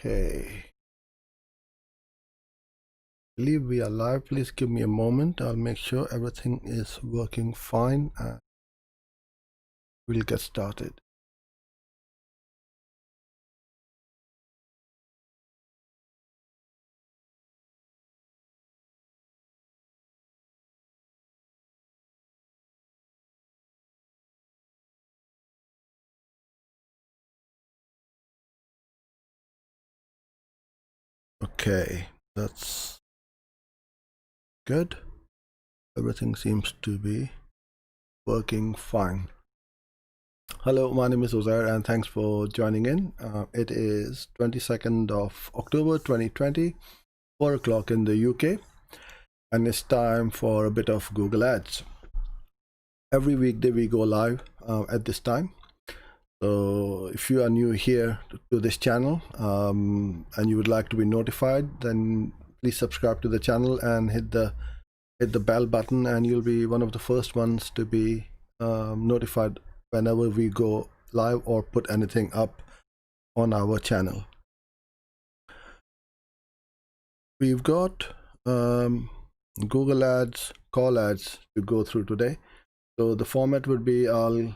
Okay, I believe we are live. Please give me a moment. I'll make sure everything is working fine and we'll get started. Okay, that's good. Everything seems to be working fine. Hello, my name is Uzair and thanks for joining in. It is 22nd of October 2020, 4 o'clock in the UK, and it's time for a bit of Google Ads. Every weekday we go live at this time. So if you are new here to this channel and you would like to be notified, then please subscribe to the channel and hit the bell button, and you'll be one of the first ones to be notified whenever we go live or put anything up on our channel. We've got Google Ads, call ads to go through today. So the format would be I'll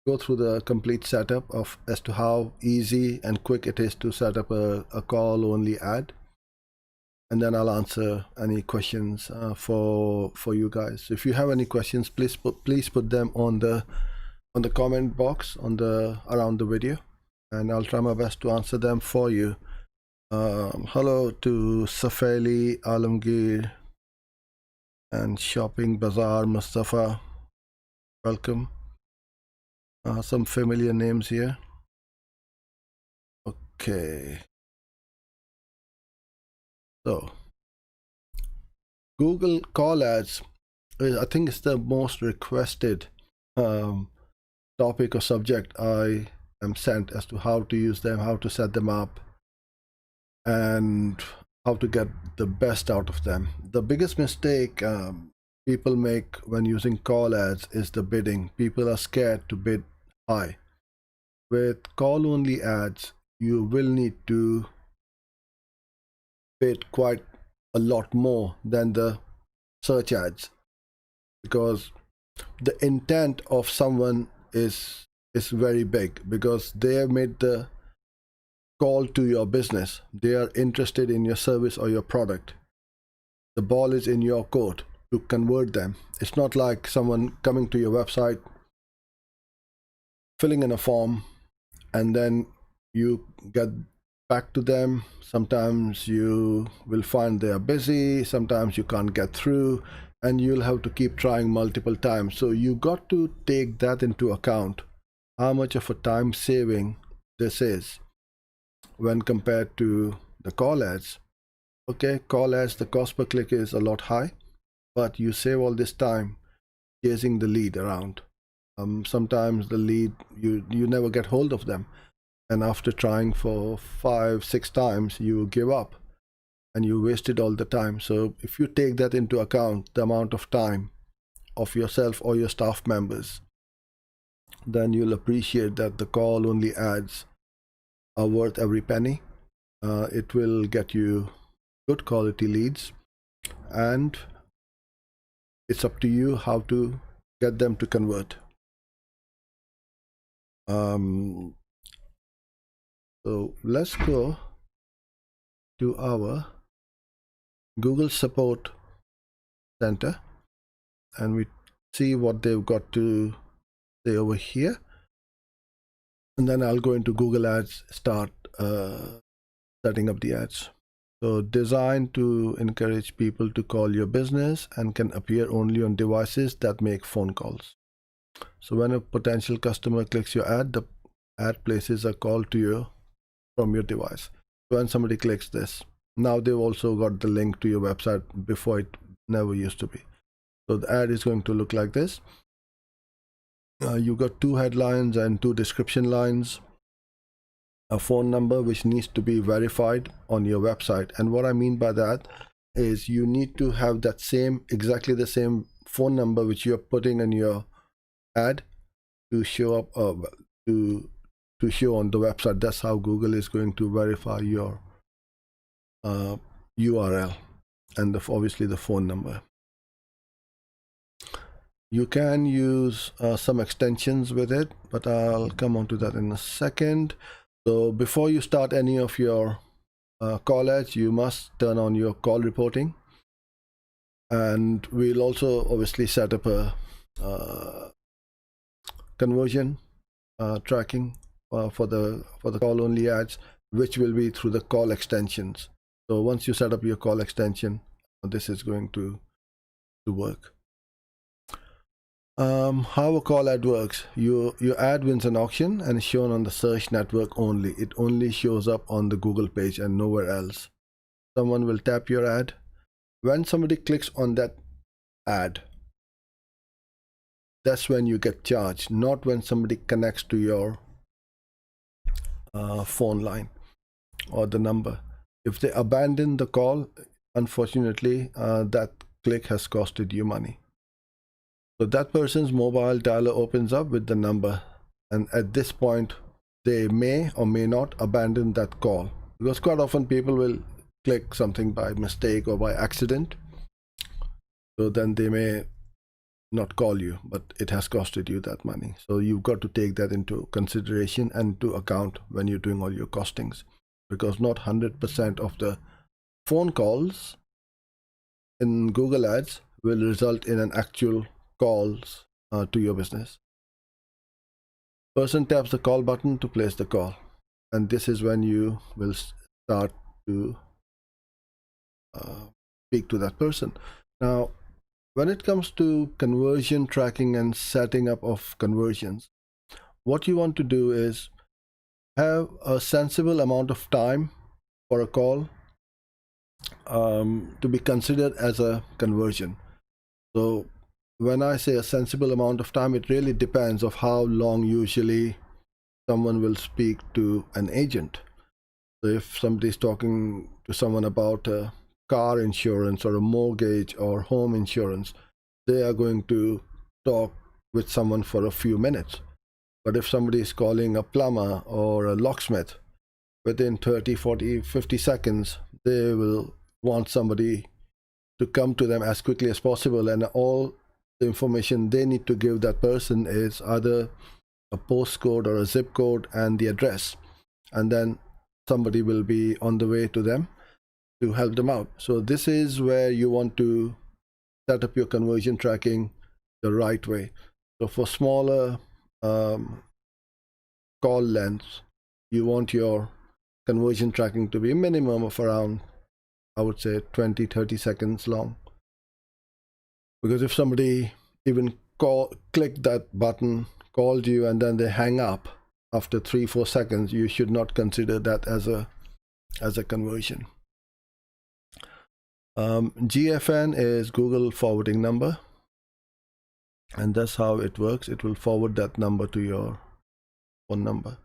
go through the complete setup of as to how easy and quick it is to set up a call only ad, and then I'll answer any questions for you guys. If you have any questions, please put them on the comment box around the video, and I'll try my best to answer them for you. Hello to Safeli, Alamgir, and Shopping Bazaar Mustafa. Welcome. Some familiar names here. Okay. So Google call ads, I think it's the most requested topic or subject I am sent as to how to use them, how to set them up, and how to get the best out of them. The biggest mistake people make when using call ads is the bidding. People are scared to bid high. With call only ads, you will need to bid quite a lot more than the search ads, because the intent of someone is very big, because they have made the call to your business. They are interested in your service or your product. The ball is in your court to convert them. It's not like someone coming to your website, filling in a form, and then you get back to them. Sometimes you will find they are busy, sometimes you can't get through, and you'll have to keep trying multiple times. So you got to take that into account, how much of a time saving this is when compared to the call ads. Okay, call ads, the cost per click is a lot high, but you save all this time chasing the lead around. Sometimes the lead, you never get hold of them, and after trying for 5-6 times you give up and you wasted all the time. So if you take that into account, the amount of time of yourself or your staff members, then you'll appreciate that the call only ads are worth every penny. It will get you good quality leads, and it's up to you how to get them to convert. So let's go to our Google Support Center and we see what they've got to say over here, and then I'll go into Google Ads, start setting up the ads. So designed to encourage people to call your business and can appear only on devices that make phone calls. So when a potential customer clicks your ad, the ad places a call to you from your device. When somebody clicks this, now they've also got the link to your website. Before, it never used to be. So the ad is going to look like this. You got 2 headlines and 2 description lines, a phone number which needs to be verified on your website. And what I mean by that is you need to have that exactly the same phone number which you're putting in your ad to show up to show on the website. That's how Google is going to verify your URL and obviously the phone number. You can use some extensions with it, but I'll come on to that in a second. So before you start any of your call ads, you must turn on your call reporting, and we'll also obviously set up a conversion tracking for the call only ads, which will be through the call extensions. So once you set up your call extension, this is going to work. How a call ad works: your ad wins an auction and is shown on the search network only. It only shows up on the Google page and nowhere else. Someone will tap your ad. When somebody clicks on that ad, that's when you get charged, not when somebody connects to your phone line or the number. If they abandon the call, unfortunately, that click has costed you money. So that person's mobile dialer opens up with the number, and at this point, they may or may not abandon that call, because quite often people will click something by mistake or by accident. So then they may not call you, but it has costed you that money. So you've got to take that into consideration and to account when you're doing all your costings, because not 100% of the phone calls in Google Ads will result in an actual calls to your business. Person taps the call button to place the call, and this is when you will start to speak to that person. Now, when it comes to conversion tracking and setting up of conversions, what you want to do is have a sensible amount of time for a call to be considered as a conversion. So when I say a sensible amount of time, it really depends of how long usually someone will speak to an agent. So if somebody's talking to someone about a car insurance or a mortgage or home insurance, they are going to talk with someone for a few minutes. But if somebody is calling a plumber or a locksmith, within 30, 40, 50 seconds, they will want somebody to come to them as quickly as possible, and all the information they need to give that person is either a postcode or a zip code and the address, and then somebody will be on the way to them to help them out. So this is where you want to set up your conversion tracking the right way. So for smaller call lengths, you want your conversion tracking to be a minimum of around, I would say, 20-30 seconds long. Because if somebody even clicked that button, called you, and then they hang up after 3-4 seconds, you should not consider that as a conversion. GFN is Google forwarding number, and that's how it works. It will forward that number to your phone number.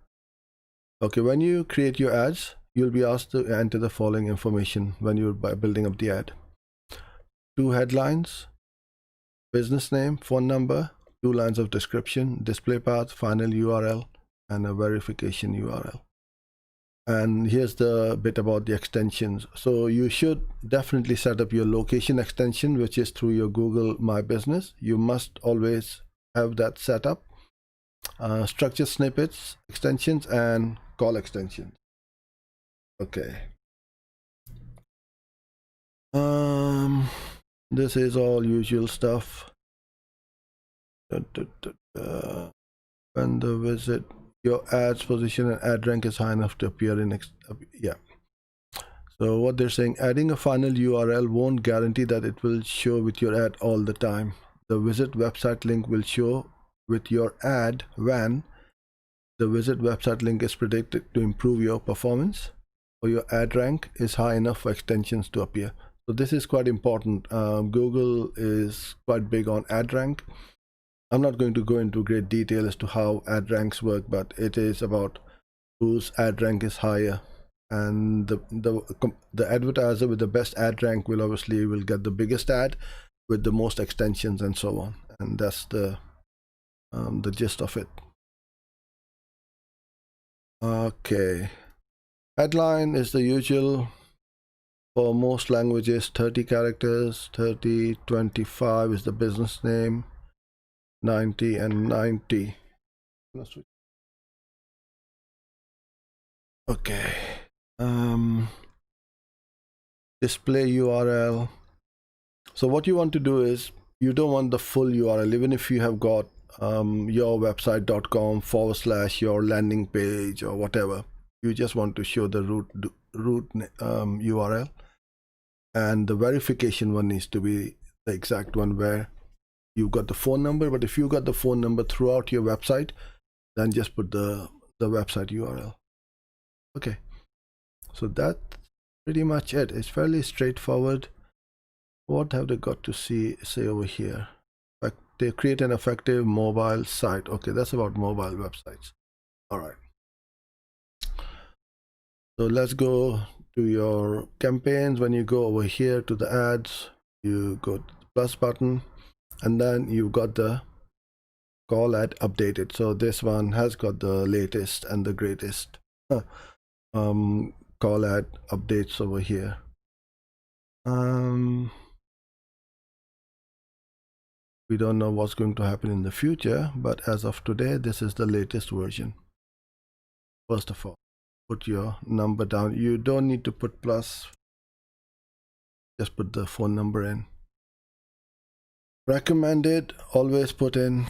Okay, when you create your ads, you'll be asked to enter the following information when you're building up the ad: 2 headlines, business name, phone number, 2 lines of description, display path, final URL, and a verification URL. And here's the bit about the extensions. So you should definitely set up your location extension, which is through your Google My Business. You must always have that set up. Structure snippets, extensions, and call extensions. Okay. This is all usual stuff. When the visit, your ads position and ad rank is high enough to appear in yeah. So what they're saying, adding a final URL won't guarantee that it will show with your ad all the time. The visit website link will show with your ad when the visit website link is predicted to improve your performance, or your ad rank is high enough for extensions to appear. So this is quite important. Google is quite big on ad rank. I'm not going to go into great detail as to how ad ranks work, but it is about whose ad rank is higher, and the advertiser with the best ad rank will get the biggest ad with the most extensions and so on, and that's the gist of it. Okay, headline is the usual For most languages, 30 characters, 30, 25 is the business name, 90 and 90. Okay. Display URL. So what you want to do is, you don't want the full URL, even if you have got yourwebsite.com/ your landing page or whatever. You just want to show the root URL, and the verification one needs to be the exact one where you've got the phone number. But if you got the phone number throughout your website, then just put the website URL. Okay, so that's pretty much it. It's fairly straightforward. What have they got to say over here? They create an effective mobile site. Okay, that's about mobile websites. All right. So let's go to your campaigns. When you go over here to the ads, you go to the plus button, and then you've got the call ad updated. So this one has got the latest and the greatest call ad updates over here. We don't know what's going to happen in the future, but as of today, this is the latest version. First of all, put your number down. You don't need to put plus, just put the phone number in. Recommended, always put in.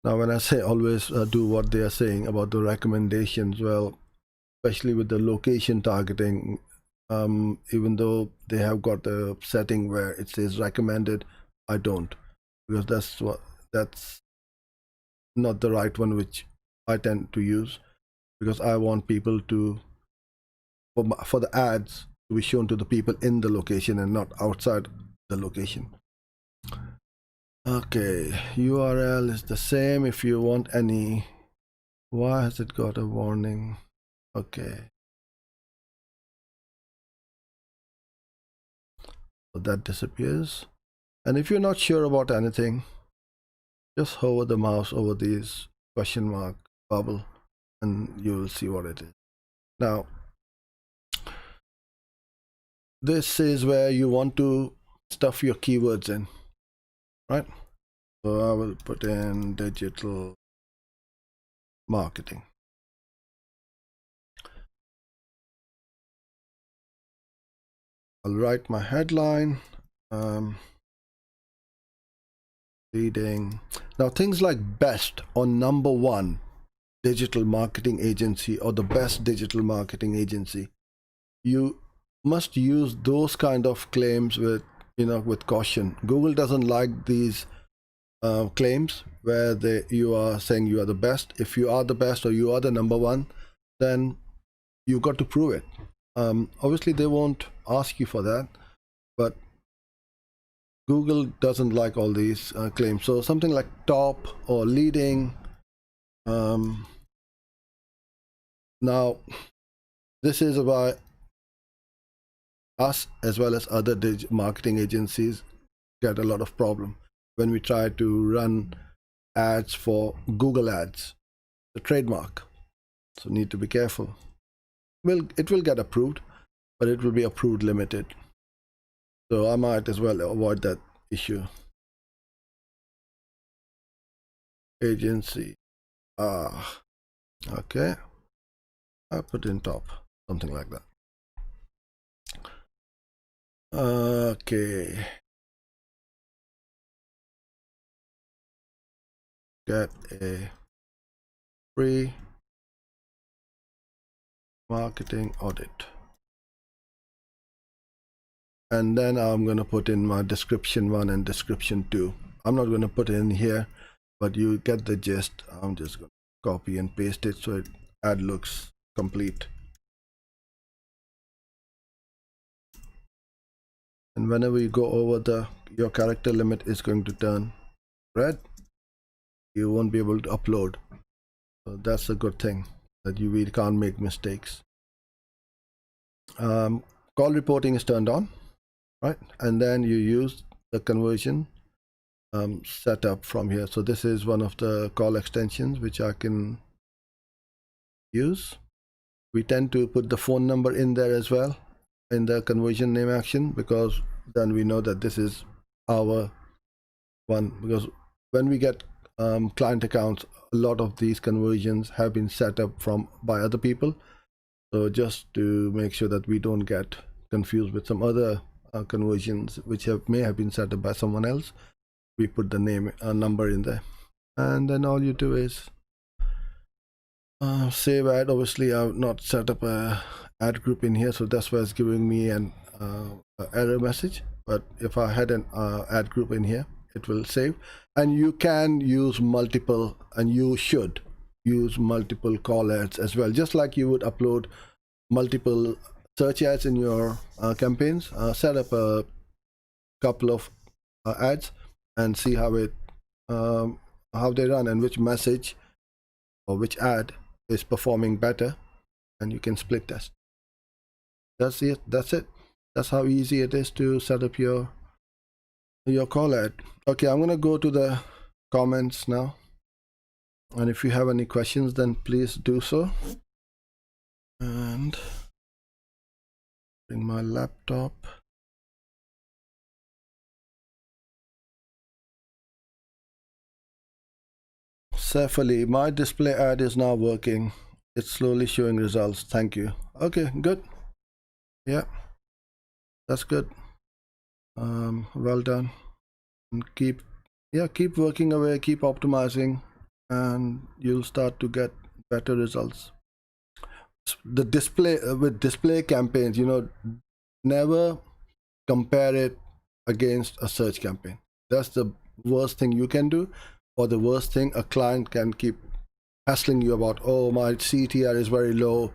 Now when I say always do what they are saying about the recommendations, well, especially with the location targeting, even though they have got a setting where it says recommended, I don't, because that's not the right one which I tend to use, because I want people to, for the ads to be shown to the people in the location and not outside the location. Okay, URL is the same. If you want any, why has it got a warning? Okay, so that disappears. And if you're not sure about anything, just hover the mouse over these question mark bubble and you will see what it is. Now this is where you want to stuff your keywords in, right? So I will put in digital marketing. I'll write my headline, leading. Now things like best or number one digital marketing agency or the best digital marketing agency, you must use those kind of claims with, with caution. Google doesn't like these claims where you are saying you are the best. If you are the best or you are the number one, then you got to prove it. Obviously they won't ask you for that, but Google doesn't like all these claims. So something like top or leading. Now this is why us as well as other marketing agencies get a lot of problem when we try to run ads for Google Ads, the trademark. So need to be careful. It will get approved, but it will be approved limited. So I might as well avoid that issue. Agency. Okay. I put in top, something like that. Okay. Get a free marketing audit. And then I'm going to put in my description 1 and description 2. I'm not going to put it in here, but you get the gist. I'm just going to copy and paste it so it ad looks complete. And whenever you go over your character limit is going to turn red. You won't be able to upload. So that's a good thing, that we can't make mistakes. Call reporting is turned on, right? And then you use the conversion setup from here. So this is one of the call extensions which I can use. We tend to put the phone number in there as well in the conversion name action, because then we know that this is our one. Because when we get client accounts, a lot of these conversions have been set up by other people. So just to make sure that we don't get confused with some other conversions which may have been set up by someone else, we put the name number in there, and then all you do is save ad. Obviously I've not set up a ad group in here, so that's why it's giving me an error message. But if I had an ad group in here, it will save. And you can use multiple, and you should use multiple call ads as well, just like you would upload multiple search ads in your campaigns. Set up a couple of ads and see how they run and which message or which ad is performing better, and you can split test. That's it. That's how easy it is to set up your call ad. Okay, I'm gonna go to the comments now, and if you have any questions, then please do so. And bring my laptop. Saif, my display ad is now working. It's slowly showing results. Thank you. Okay, good. Yeah, that's good. Well done. And keep working away, keep optimizing, and you'll start to get better results. The display with display campaigns, never compare it against a search campaign. That's the worst thing you can do, or the worst thing a client can keep hassling you about. Oh, my CTR is very low,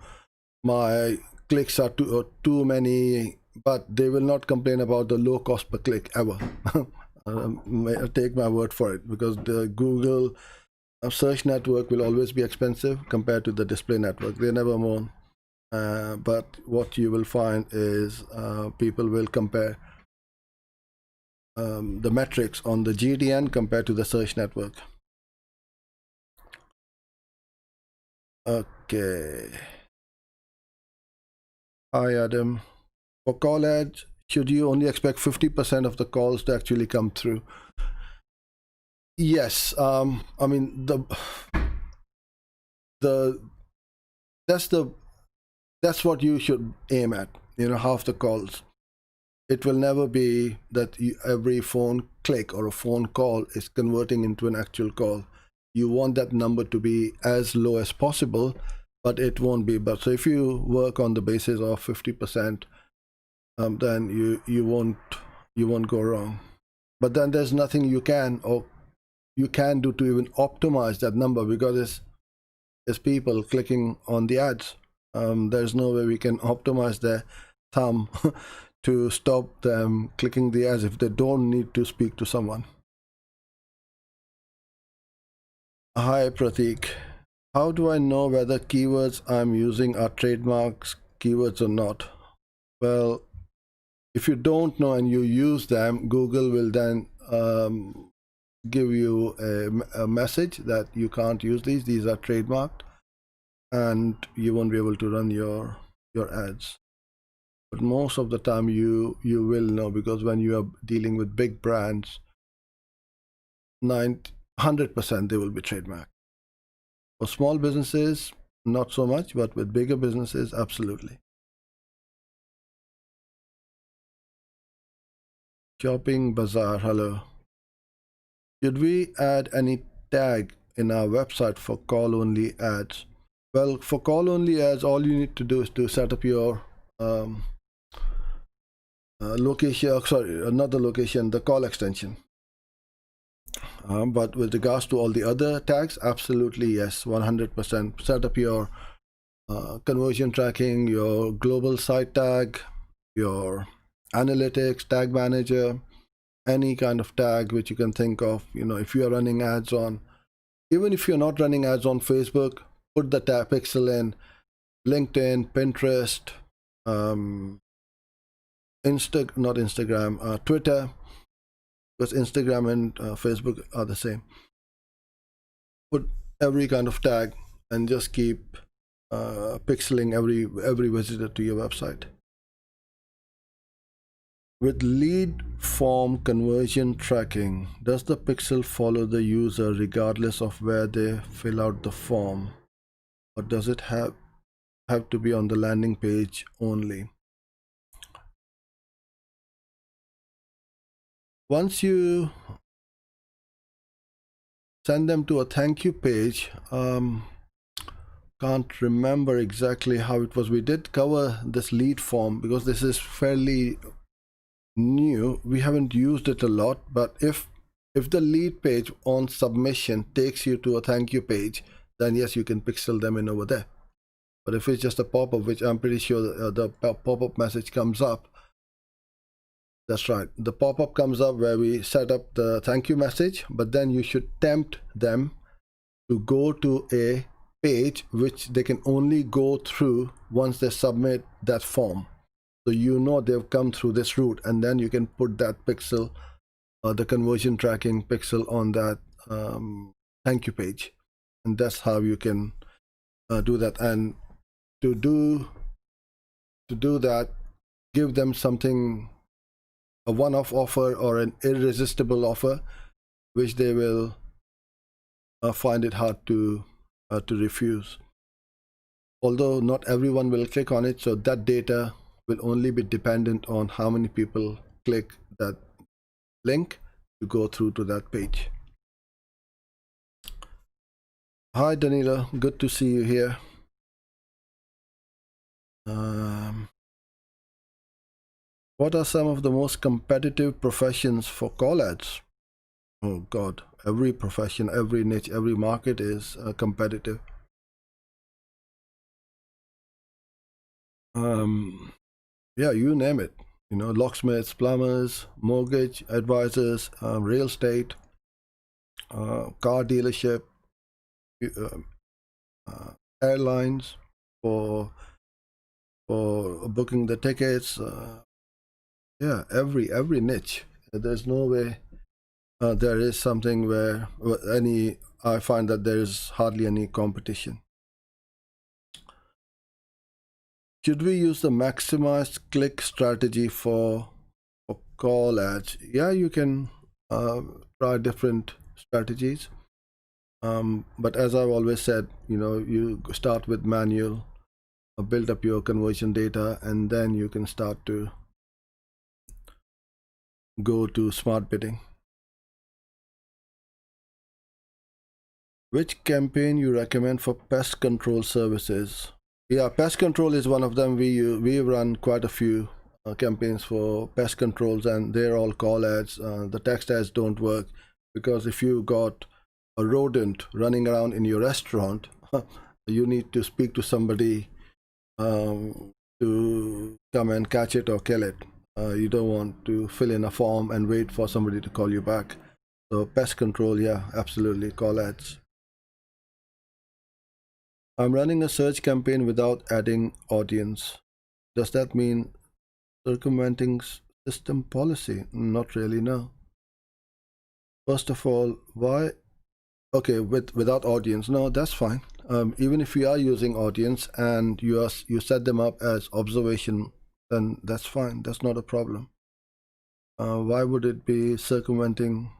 my clicks are too many, but they will not complain about the low cost per click ever. Take my word for it, because the Google search network will always be expensive compared to the display network. They never moan. But what you will find is people will compare the metrics on the GDN compared to the search network. Okay. Hi, Adam. For call ads, should you only expect 50% of the calls to actually come through? Yes. I mean, that's what you should aim at. Half the calls. It will never be that every phone click or a phone call is converting into an actual call. You want that number to be as low as possible, but it won't be. But so if you work on the basis of 50%, then you won't go wrong. But then there's nothing you can do to even optimize that number, because it's people clicking on the ads. There's no way we can optimize their thumb to stop them clicking the ads if they don't need to speak to someone. Hi, Pratik. How do I know whether keywords I'm using are trademarks keywords or not? Well, if you don't know and you use them, Google will then give you a message that you can't use these are trademarked, and you won't be able to run your ads. But most of the time you will know, because when you are dealing with big brands, 100% they will be trademarked. For small businesses, not so much, but with bigger businesses, absolutely. Shopping Bazaar, hello. Should we add any tag in our website for call only ads? Well, for call only ads, all you need to do is to set up your location, not the location, the call extension. But with regards to all the other tags, absolutely yes, 100%. Set up your conversion tracking, your global site tag, your analytics, tag manager, any kind of tag which you can think of. If you are running ads on, even if you're not running ads on Facebook, put the tag pixel in LinkedIn, Pinterest, Twitter, because Instagram and Facebook are the same. Put every kind of tag and just keep pixeling every visitor to your website. With lead form conversion tracking, does the pixel follow the user regardless of where they fill out the form, or does it have to be on the landing page only? Once you send them to a thank you page, can't remember exactly how it was. We did cover this lead form because this is fairly new. We haven't used it a lot, but if the lead page on submission takes you to a thank you page, then yes, you can pixel them in over there. But if it's just a pop-up, which I'm pretty sure the pop-up message comes up, that's right, the pop-up comes up where we set up the thank you message, but then you should tempt them to go to a page which they can only go through once they submit that form. So you know they've come through this route, and then you can put that pixel, the conversion tracking pixel, on that thank you page, and that's how you can do that. And to do that, give them something, a one-off offer or an irresistible offer, which they will find it hard to refuse. Although not everyone will click on it, so that data will only be dependent on how many people click that link to go through to that page. Hi Danilo, good to see you here. What are some of the most competitive professions for call ads? Oh God, every profession, every niche, every market is competitive. Yeah, you name it. You know, locksmiths, plumbers, mortgage advisors, real estate, car dealership, airlines for booking the tickets. Yeah, every niche. There's no way there is something where I find that there is hardly any competition. Should we use the maximized click strategy for call ads? Yeah, you can try different strategies. But as I've always said, you know, you start with manual, build up your conversion data, and then you can start to go to smart bidding. Which campaign you recommend for pest control services? Yeah, pest control is one of them. We run quite a few campaigns for pest controls, and they're all call ads. The text ads don't work because if you got a rodent running around in your restaurant, you need to speak to somebody to come and catch it or kill it. You don't want to fill in a form and wait for somebody to call you back. So pest control, yeah, absolutely, call ads. I'm running a search campaign without adding audience. Does that mean circumventing system policy? Not really, no. First of all, why? Okay, without audience, no, that's fine. Even if you are using audience and you set them up as observation, then that's fine. That's not a problem. Why would it be circumventing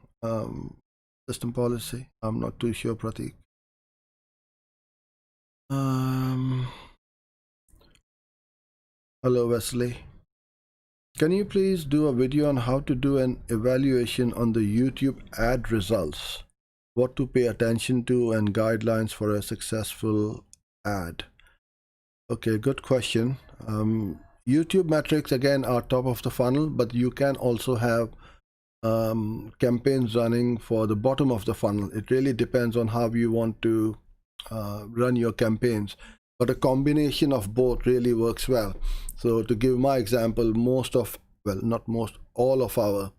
system policy? I'm not too sure, Pratik. Hello, Wesley. Can you please do a video on how to do an evaluation on the YouTube ad results? What to pay attention to and guidelines for a successful ad? Okay, good question. YouTube metrics again are top of the funnel, but you can also have campaigns running for the bottom of the funnel. It really depends on how you want to run your campaigns, but a combination of both really works well. So to give my example, all of our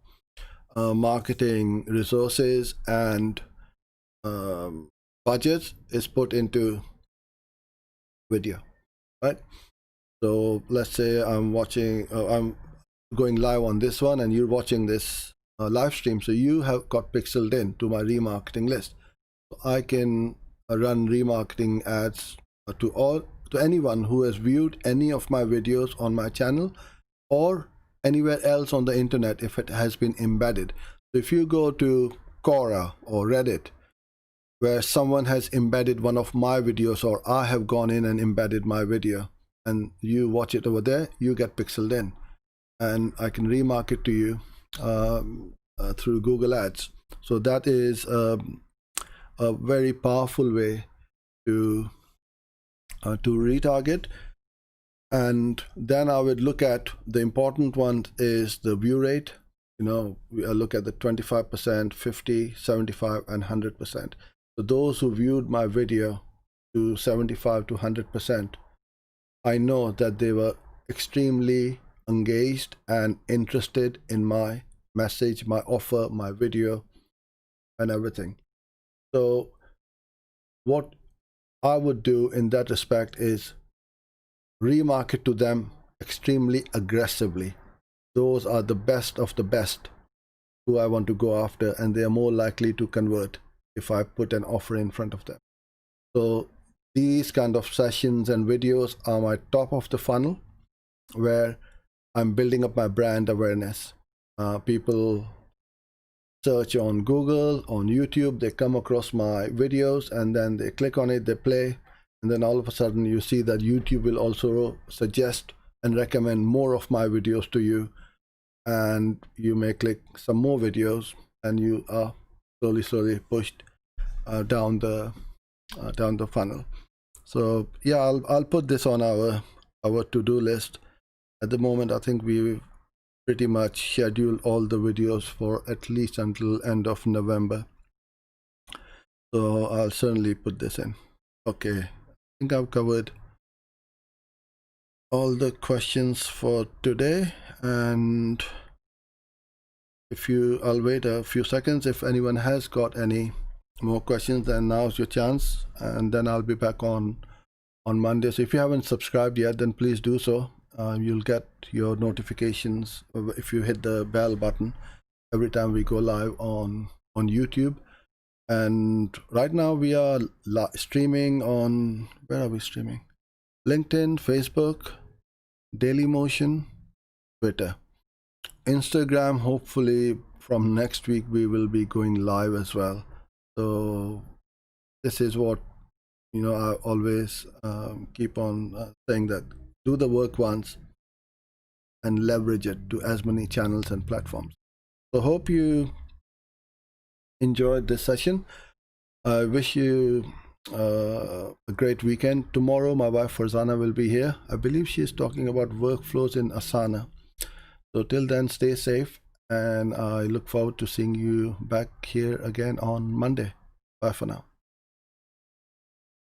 marketing resources and budgets is put into video, right? So let's say I'm going live on this one and you're watching this live stream, so you have got pixeled in to my remarketing list. So I can run remarketing ads to to anyone who has viewed any of my videos on my channel or anywhere else on the internet if it has been embedded. So if you go to Quora or Reddit, where someone has embedded one of my videos, or I have gone in and embedded my video, and you watch it over there, you get pixeled in, and I can remarket to you through Google Ads. So that is a very powerful way to retarget. And then I would look at the important one is the view rate. You know, I look at the 25%, 50, 75, and 100%. So those who viewed my video to 75 to 100%, I know that they were extremely engaged and interested in my message, my offer, my video, and everything. So what I would do in that respect is remarket to them extremely aggressively. Those are the best of the best who I want to go after, and they are more likely to convert if I put an offer in front of them. So these kind of sessions and videos are my top of the funnel, where I'm building up my brand awareness. People search on Google, on YouTube, they come across my videos, and then they click on it, they play, and then all of a sudden you see that YouTube will also suggest and recommend more of my videos to you, and you may click some more videos, and you are slowly pushed down the funnel. So yeah, I'll put this on our to-do list. At the moment, I think we've pretty much scheduled all the videos for at least until end of November. So I'll certainly put this in. Okay, I think I've covered all the questions for today, and I'll wait a few seconds. If anyone has got any more questions, then now's your chance, and then I'll be back on Monday. So if you haven't subscribed yet, then please do so. You'll get your notifications if you hit the bell button every time we go live on YouTube. And right now we are streaming on, where are we streaming? LinkedIn, Facebook, Dailymotion, Twitter, Instagram. Hopefully from next week we will be going live as well. So this is what, you know, I always keep on saying, that do the work once and leverage it to as many channels and platforms. So hope you enjoyed this session. I wish you a great weekend. Tomorrow my wife Farzana will be here. I believe she is talking about workflows in Asana. So till then, stay safe, and I look forward to seeing you back here again on Monday. Bye for now.